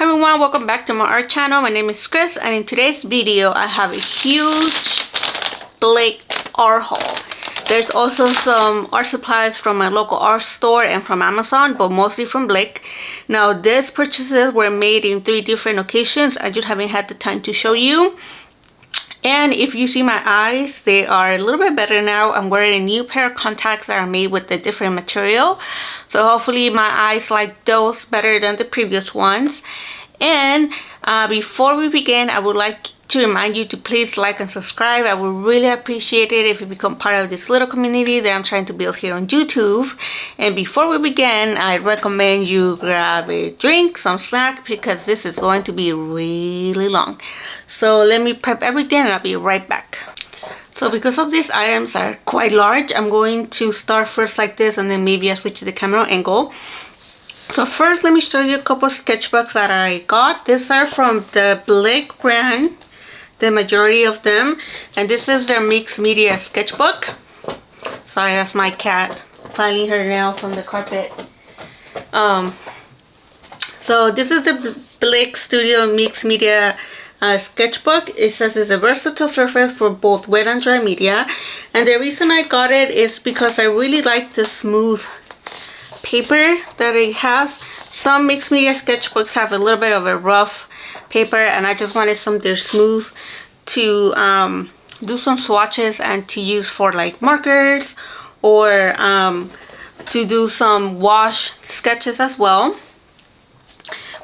Hi everyone, welcome back to my art channel. My name is Chris, and in today's video I have a huge Blick art haul. There's also some art supplies from my local art store and from Amazon, but mostly from Blick. Now these purchases were made in 3 different occasions. I just haven't had the time to show you. And if you see my eyes, they are a little bit better now. I'm wearing a new pair of contacts that are made with a different material. So hopefully my eyes like those better than the previous ones. And before we begin, I would like to remind you to please like and subscribe. I would really appreciate it if you become part of this little community that I'm trying to build here on YouTube. And before we begin, I recommend you grab a drink, some snack, because this is going to be really long. So let me prep everything and I'll be right back. So because of these items are quite large, I'm going to start first like this, and then maybe I'll switch to the camera angle. So first, let me show you a couple of sketchbooks that I got. These are from the Blick brand, the majority of them. And this is their mixed media sketchbook. Sorry, that's my cat filing her nails on the carpet. So this is the Blick Studio Mixed Media sketchbook. It says it's a versatile surface for both wet and dry media. And the reason I got it is because I really like the smooth paper that it has. Some mixed media sketchbooks have a little bit of a rough paper, and I just wanted something smooth to do some swatches and to use for like markers, or to do some wash sketches as well.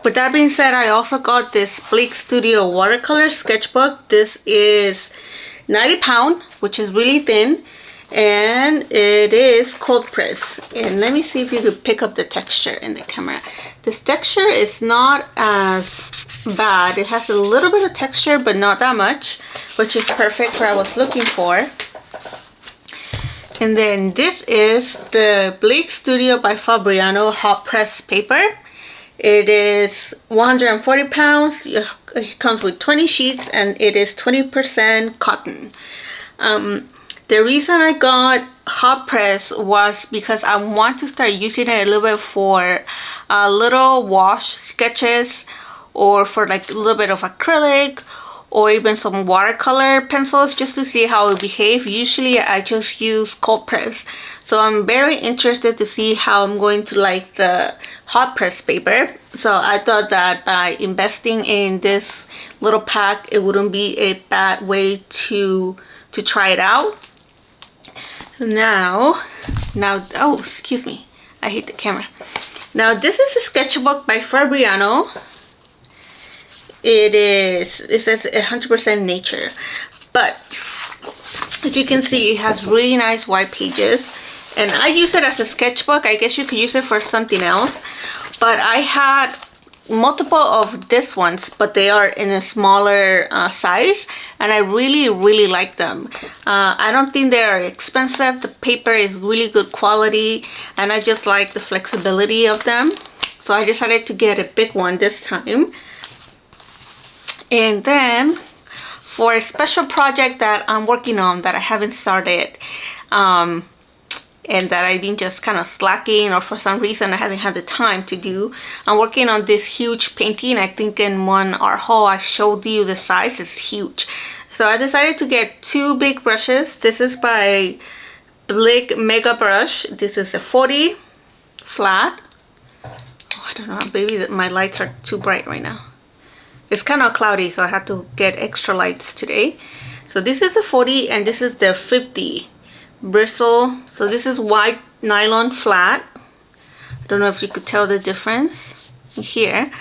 With that being said, I also got this Blick Studio Watercolor sketchbook. This is 90 pound, which is really thin, and it is cold press. And let me see if you could pick up the texture in the camera. This texture is not as bad. It has a little bit of texture, but not that much, which is perfect for what I was looking for. And then this is the Blick Studio by Fabriano hot press paper. It is 140 pounds. It comes with 20 sheets, and it is 20% cotton. The reason I got hot press was because I want to start using it a little bit for little wash sketches, or for like a little bit of acrylic, or even some watercolor pencils, just to see how it behaves. Usually I just use cold press. So I'm very interested to see how I'm going to like the hot press paper. So I thought that by investing in this little pack, it wouldn't be a bad way to try it out. Now, oh, excuse me, I hate the camera. Now this is a sketchbook by Fabriano. It says 100% nature, but as you can see, it has really nice white pages, and I use it as a sketchbook. I guess you could use it for something else, but I had multiple of this ones, but they are in a smaller size, and I really like them. I don't think they are expensive. The paper is really good quality, and I just like the flexibility of them. So I decided to get a big one this time. And then for a special project that I'm working on that I haven't started, and that I've been just kind of slacking, or for some reason I haven't had the time to do, I'm working on this huge painting. I think in one art haul I showed you the size. It's huge. So I decided to get 2 big brushes. This is by Blick Mega Brush. This is a 40 flat. Oh, I don't know, maybe my lights are too bright right now. It's kind of cloudy, so I had to get extra lights today. So this is the 40, and this is the 50 bristle. So this is white nylon flat. I don't know if you could tell the difference here.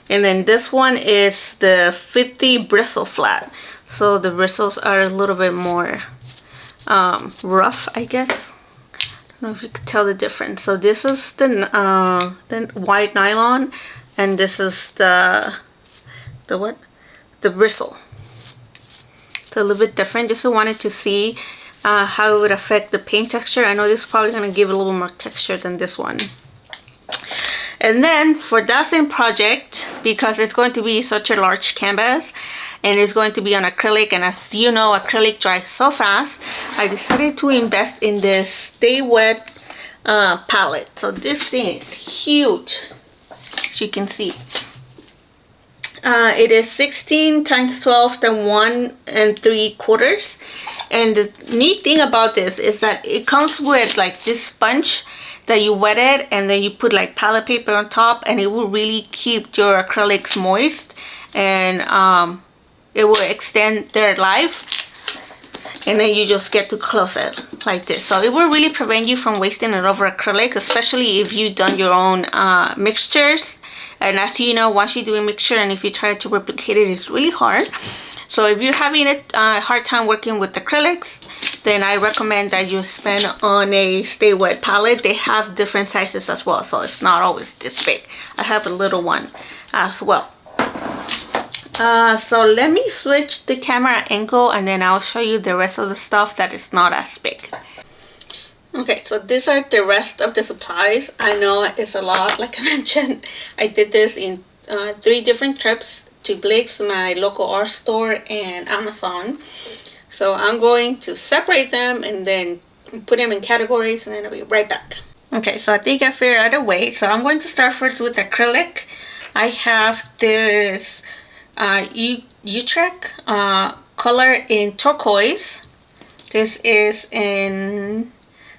And then this one is the 50 bristle flat. So the bristles are a little bit more rough, I guess. I don't know if you could tell the difference. So this is the white nylon, and this is the what? The bristle. So a little bit different. Just wanted to see how it would affect the paint texture. I know this is probably going to give a little more texture than this one. And then for that same project, because it's going to be such a large canvas and it's going to be on acrylic, and as you know, acrylic dries so fast, I decided to invest in this Stay Wet palette. So this thing is huge, as you can see. It is 16 times 12 then 1 3/4. And the neat thing about this is that it comes with like this sponge that you wet it, and then you put like palette paper on top, and it will really keep your acrylics moist, and it will extend their life. And then you just get to close it like this. So it will really prevent you from wasting it over acrylic, especially if you've done your own mixtures. And as you know, once you do a mixture and if you try to replicate it, it's really hard. So if you're having a hard time working with acrylics, then I recommend that you spend on a Stay Wet palette. They have different sizes as well, so it's not always this big. I have a little one as well. So let me switch the camera angle, and then I'll show you the rest of the stuff that is not as big. Okay, so these are the rest of the supplies. I know it's a lot, like I mentioned. I did this in 3 different trips to Blick's, my local art store, and Amazon. So I'm going to separate them and then put them in categories, and then I'll be right back. Okay, so I think I figured out a way. So I'm going to start first with acrylic. I have this Utrecht color in turquoise. This is in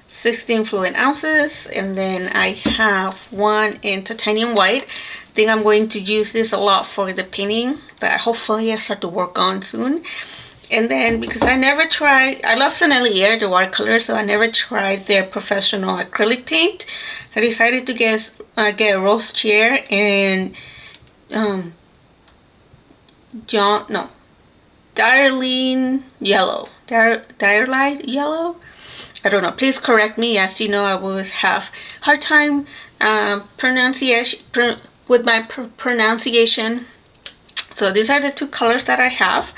16 fluid ounces, and then I have one in titanium white. I think I'm going to use this a lot for the painting that hopefully I start to work on soon. And then because I never tried, I love Sennelier, the watercolor, so I never tried their professional acrylic paint. I decided to get a rose chair and Darlene yellow. Direlight yellow? I don't know. Please correct me. As you know, I always have hard time with my pronunciation. So these are the 2 colors that I have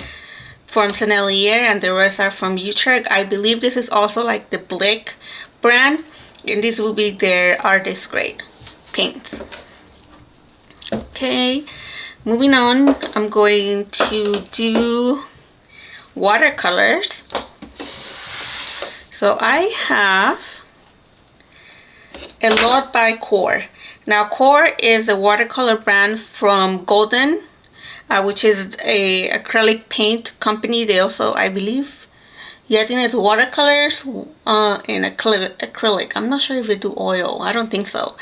from Sennelier, and the rest are from Utrecht. I believe this is also like the Blick brand, and this will be their artist grade paints. Okay, moving on, I'm going to do watercolors. So I have a lot by Core. Now Core is the watercolor brand from Golden, which is a acrylic paint company. They also, I believe, I think it's watercolors and acrylic. I'm not sure if they do oil. I don't think so.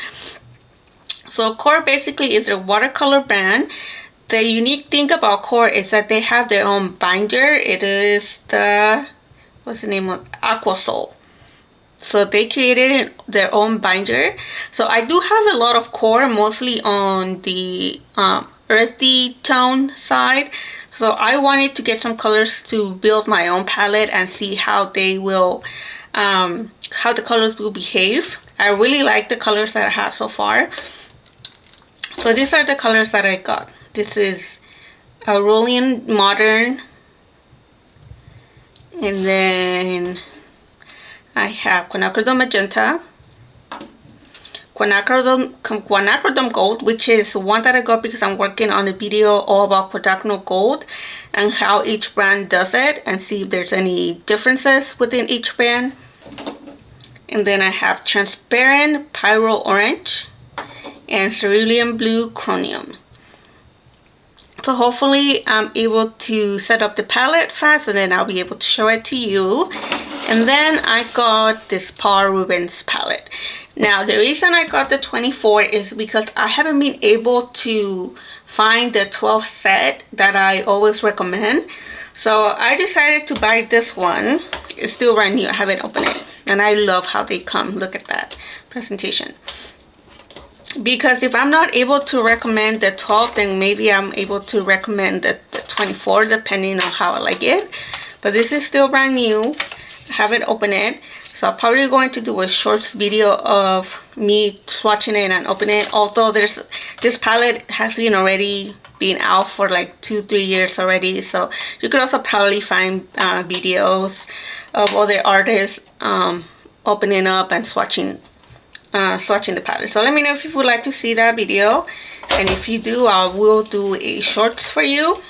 So Core basically is a watercolor brand. The unique thing about Core is that they have their own binder. It is the, what's the name of Aquasol. So they created their own binder. So I do have a lot of Core, mostly on the earthy tone side. So I wanted to get some colors to build my own palette and see how they will, how the colors will behave. I really like the colors that I have so far. So these are the colors that I got. This is a Rolling Modern, and then I have Quinacridone Magenta, Quinacridone Gold, which is one that I got because I'm working on a video all about Quinacridone Gold and how each brand does it, and see if there's any differences within each brand. And then I have Transparent Pyro Orange and Cerulean Blue Chromium. So hopefully I'm able to set up the palette fast, and then I'll be able to show it to you. And then I got this Paul Rubens palette. Now the reason I got the 24 is because I haven't been able to find the 12 set that I always recommend. So I decided to buy this one. It's still brand new. I haven't opened it. And I love how they come. Look at that presentation. Because if I'm not able to recommend the 12, then maybe I'm able to recommend the 24, depending on how I like it. But this is still brand new. I haven't opened it. So I'm probably going to do a short video of me swatching it and opening it. Although this palette has been already been out for like 2-3 years already. So you could also probably find videos of other artists opening up and swatching the palette. So let me know if you would like to see that video, and if you do, I will do a shorts for you.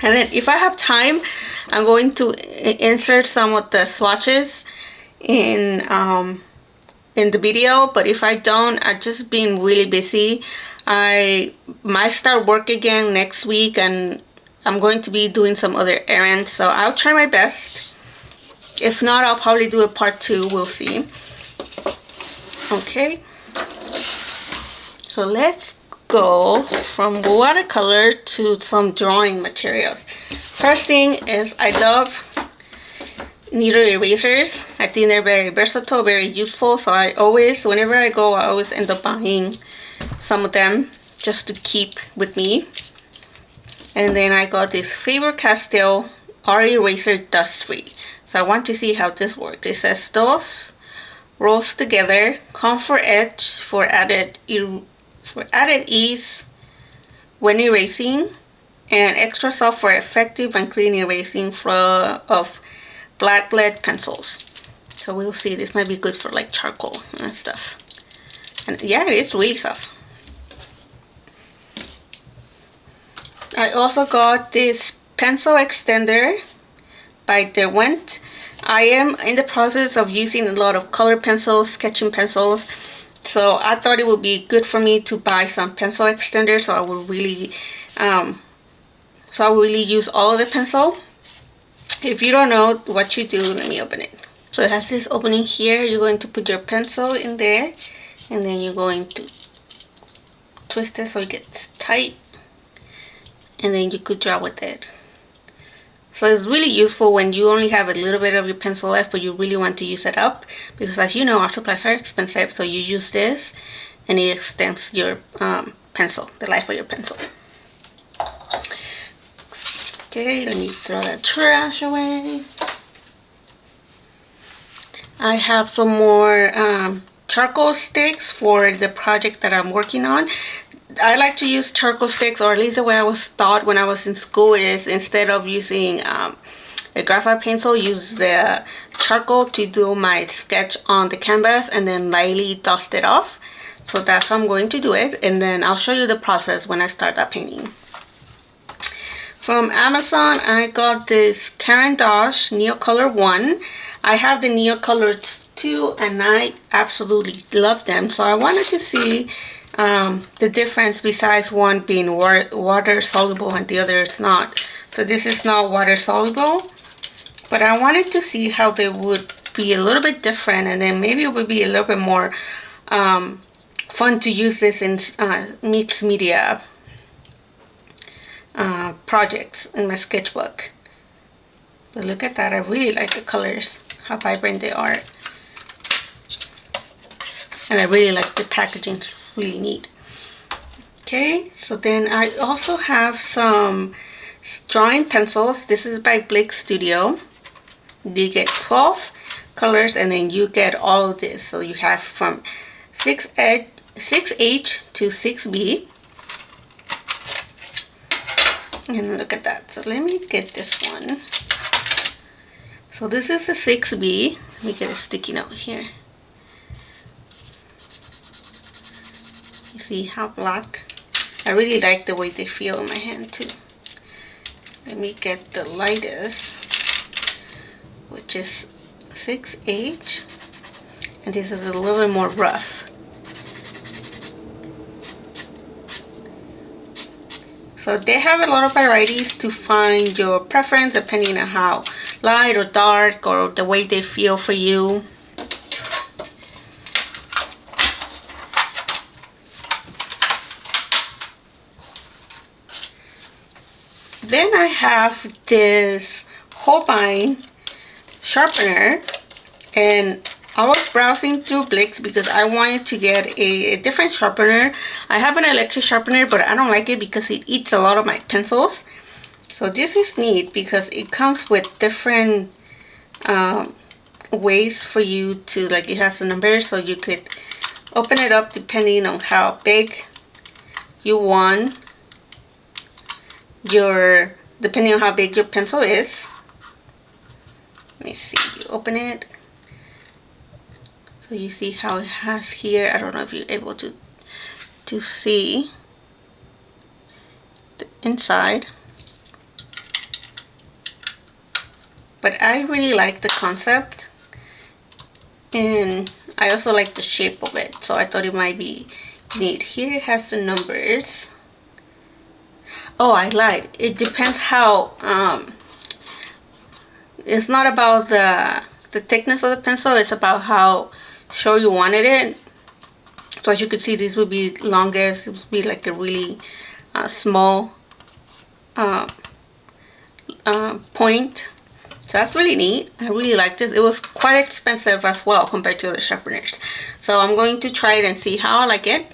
And then if I have time, I'm going to insert some of the swatches in the video. But if I don't, I've just been really busy I might start work again next week, and I'm going to be doing some other errands, so I'll try my best. If not, I'll probably do a part 2. We'll see. Okay. So let's go from watercolor to some drawing materials. First thing is, I love needle erasers. I think they're very versatile, very useful. So whenever I go, I always end up buying some of them just to keep with me. And then I got this Faber-Castell art eraser dust free. So I want to see how this works. It says those rolls together, comfort edge for added ease when erasing, and extra soft for effective and clean erasing of black lead pencils. So we'll see. This might be good for like charcoal and stuff. And yeah, it's really soft. I also got this pencil extender by Derwent. I am in the process of using a lot of color pencils, sketching pencils. So I thought it would be good for me to buy some pencil extenders, so I will really use all of the pencil. If you don't know what you do, let me open it. So it has this opening here. You're going to put your pencil in there, and then you're going to twist it so it gets tight, and then you could draw with it. So it's really useful when you only have a little bit of your pencil left, but you really want to use it up, because as you know, art supplies are expensive. So you use this and it extends your pencil, the life of your pencil. Okay, let me throw that trash away. I have some more charcoal sticks for the project that I'm working on. I like to use charcoal sticks, or at least the way I was taught when I was in school is, instead of using a graphite pencil, use the charcoal to do my sketch on the canvas and then lightly dust it off. So that's how I'm going to do it, and then I'll show you the process when I start that painting. From Amazon, I got this Caran Neocolor 1. I have the Neocolor 2 and I absolutely love them. So I wanted to see the difference, besides one being water soluble and the other is not. So this is not water soluble, but I wanted to see how they would be a little bit different, and then maybe it would be a little bit more fun to use this in mixed media projects in my sketchbook. But look at that, I really like the colors, how vibrant they are, and I really like the packaging. It's really neat. Okay, so then I also have some drawing pencils. This is by Blick Studio. You get 12 colors, and then you get all of this. So you have from 6H to 6B. And look at that. So let me get this one. So this is the 6B. Let me get a sticky note here. You see how black? I really like the way they feel in my hand too. Let me get the lightest, which is 6H. And this is a little bit more rough. So they have a lot of varieties to find your preference depending on how light or dark or the way they feel for you. Then I have this Holbein Sharpener, and I was browsing through Blick because I wanted to get a different sharpener. I have an electric sharpener, but I don't like it because it eats a lot of my pencils. So this is neat because it comes with different ways for you to, like, it has a number, so you could open it up depending on how big you want depending on how big your pencil is. Let me see, you open it. So you see how it has here, I don't know if you're able to see the inside. But I really like the concept, and I also like the shape of it, so I thought it might be neat. Here it has the numbers. Oh, I lied. It depends how, it's not about the thickness of the pencil, it's about how short you wanted it. So as you can see, this would be longest. It would be like a really small point. So that's really neat. I really like this. It was quite expensive as well compared to other sharpeners. So I'm going to try it and see how I like it.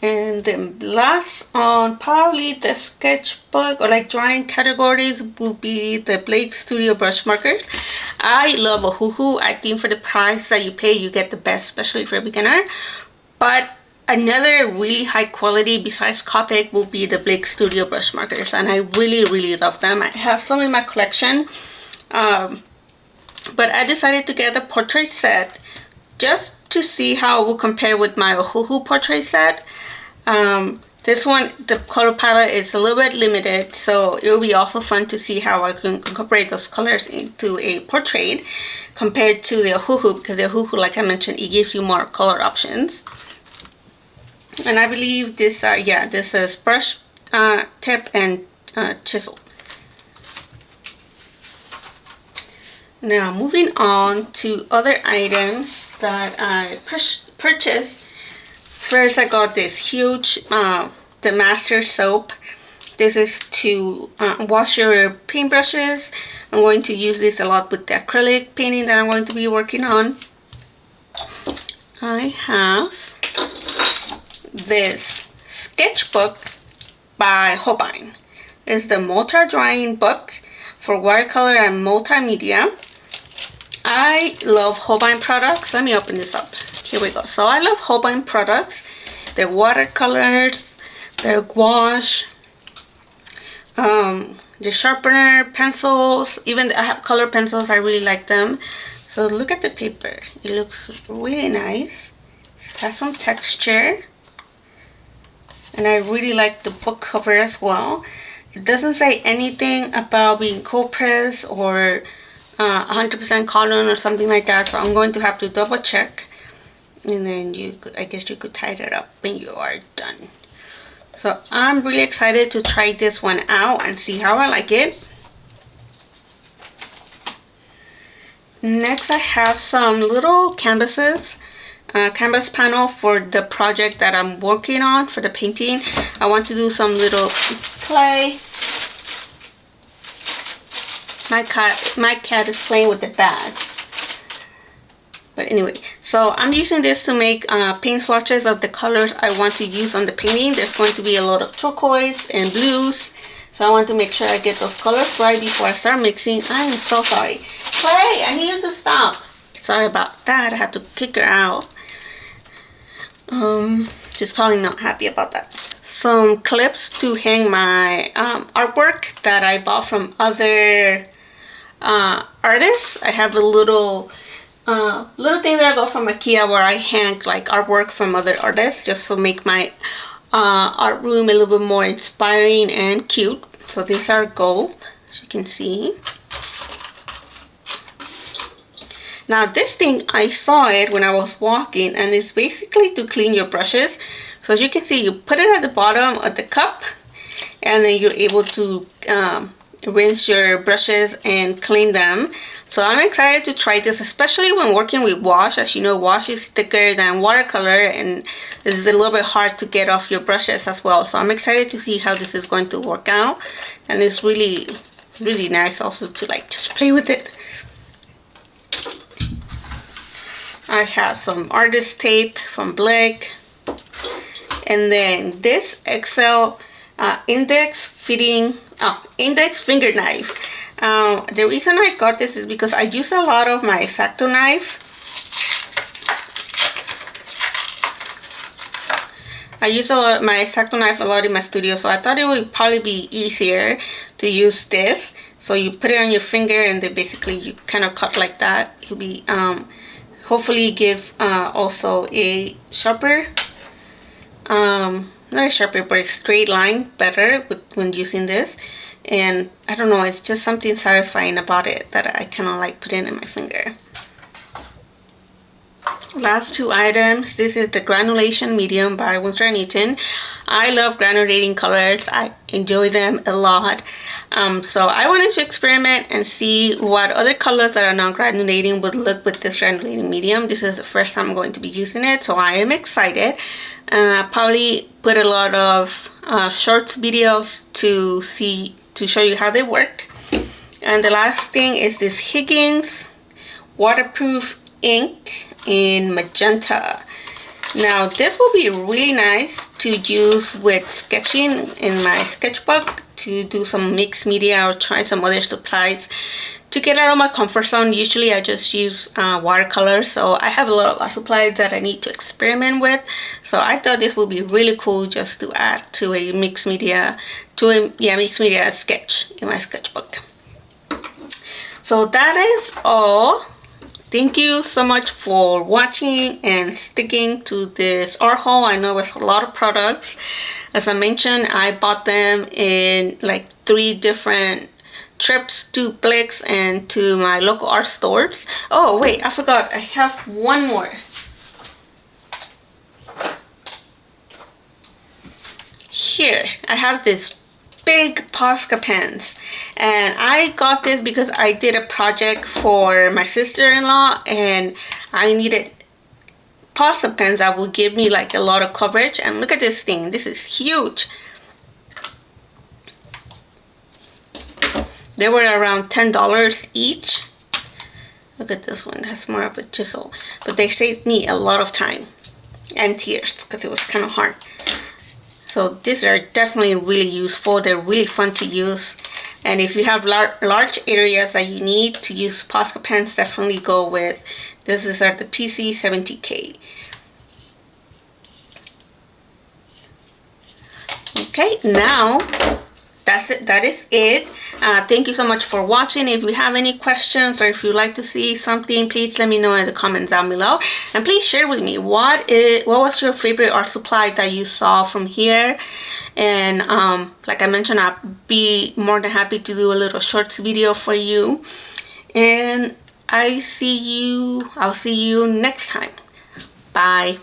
And then last on probably the sketchbook or like drawing categories would be the Bleak Studio brush markers. I love a hoo-hoo. I think for the price that you pay, you get the best, especially for a beginner. But another really high quality besides Copic will be the Bleak Studio brush markers, and I really love them. I have some in my collection, but I decided to get the portrait set just to see how it will compare with my Ohuhu portrait set. This one, the color palette is a little bit limited, so it will be also fun to see how I can incorporate those colors into a portrait compared to the Ohuhu, because the Ohuhu, like I mentioned, it gives you more color options. And I believe this is brush tip and chisel. Now moving on to other items that I purchased. First, I got this huge the Master soap. This is to wash your paintbrushes. I'm going to use this a lot with the acrylic painting that I'm going to be working on. I have this sketchbook by Holbein. It's the multi-drawing book for watercolor and multimedia. I love Holbein products. Let me open this up. Here we go. So I love Holbein products. Their watercolors, their gouache, the sharpener pencils. Even I have color pencils. I really like them. So look at the paper. It looks really nice. It has some texture. And I really like the book cover as well. It doesn't say anything about being cold pressed or 100% cotton or something like that, so I'm going to have to double check, and then I guess you could tie it up when you are done. So I'm really excited to try this one out and see how I like it. Next, I have some little canvases, canvas panel for the project that I'm working on for the painting. I want to do some little clay. My cat is playing with the bag. But anyway, so I'm using this to make paint swatches of the colors I want to use on the painting. There's going to be a lot of turquoise and blues. So I want to make sure I get those colors right before I start mixing. I am so sorry. Clay, I need you to stop. Sorry about that. I had to kick her out. She's probably not happy about that. Some clips to hang my artwork that I bought from other artists. I have a little thing that I got from IKEA where I hang like artwork from other artists just to make my art room a little bit more inspiring and cute. So these are gold, as you can see. Now this thing, I saw it when I was walking, and it's basically to clean your brushes. So as you can see, you put it at the bottom of the cup, and then you're able to rinse your brushes and clean them. So I'm excited to try this, especially when working with wash. As you know, wash is thicker than watercolor, and this is a little bit hard to get off your brushes as well. So I'm excited to see how this is going to work out, and it's really nice also to like just play with it. I have some artist tape from Blick, and then this XL index finger knife. The reason I got this is because I use a lot of my X-Acto knife. I use my X-Acto knife a lot in my studio, so I thought it would probably be easier to use this. So you put it on your finger, and then basically you kind of cut like that. It'll be hopefully give also a sharper, not a sharper, but a straight line better when using this. And I don't know, it's just something satisfying about it that I kind of like putting in my finger. Last two items. This is the Granulation Medium by Winston and Eaton. I love granulating colors. I enjoy them a lot. So I wanted to experiment and see what other colors that are non-granulating would look with this granulating medium. This is the first time I'm going to be using it, so I am excited. Probably put a lot of shorts videos to show you how they work. And the last thing is this Higgins waterproof ink in Magenta. Now this will be really nice to use with sketching in my sketchbook, to do some mixed media or try some other supplies to get out of my comfort zone. Usually I just use watercolors, so I have a lot of art supplies that I need to experiment with. So I thought this would be really cool just to add to a mixed media sketch in my sketchbook. So that is all. Thank you so much for watching and sticking to this art haul. I know it's a lot of products. As I mentioned, I bought them in like 3 different trips to Blick's and to my local art stores. Oh wait, I forgot. I have one more. Here, I have this big Posca Pens, and I got this because I did a project for my sister-in-law and I needed Posca Pens that would give me like a lot of coverage. And look at this thing. This is huge. They were around $10 each. Look at this one. That's more of a chisel, but they saved me a lot of time and tears because it was kind of hard. So these are definitely really useful. They're really fun to use. And if you have large areas that you need to use Posca Pens, definitely go with this. Is the PC70K. Okay, now that's it. That is it. Thank you so much for watching. If you have any questions or if you'd like to see something, please let me know in the comments down below. And please share with me what was your favorite art supply that you saw from here. And like I mentioned, I'll be more than happy to do a little shorts video for you. And I'll see you next time. Bye.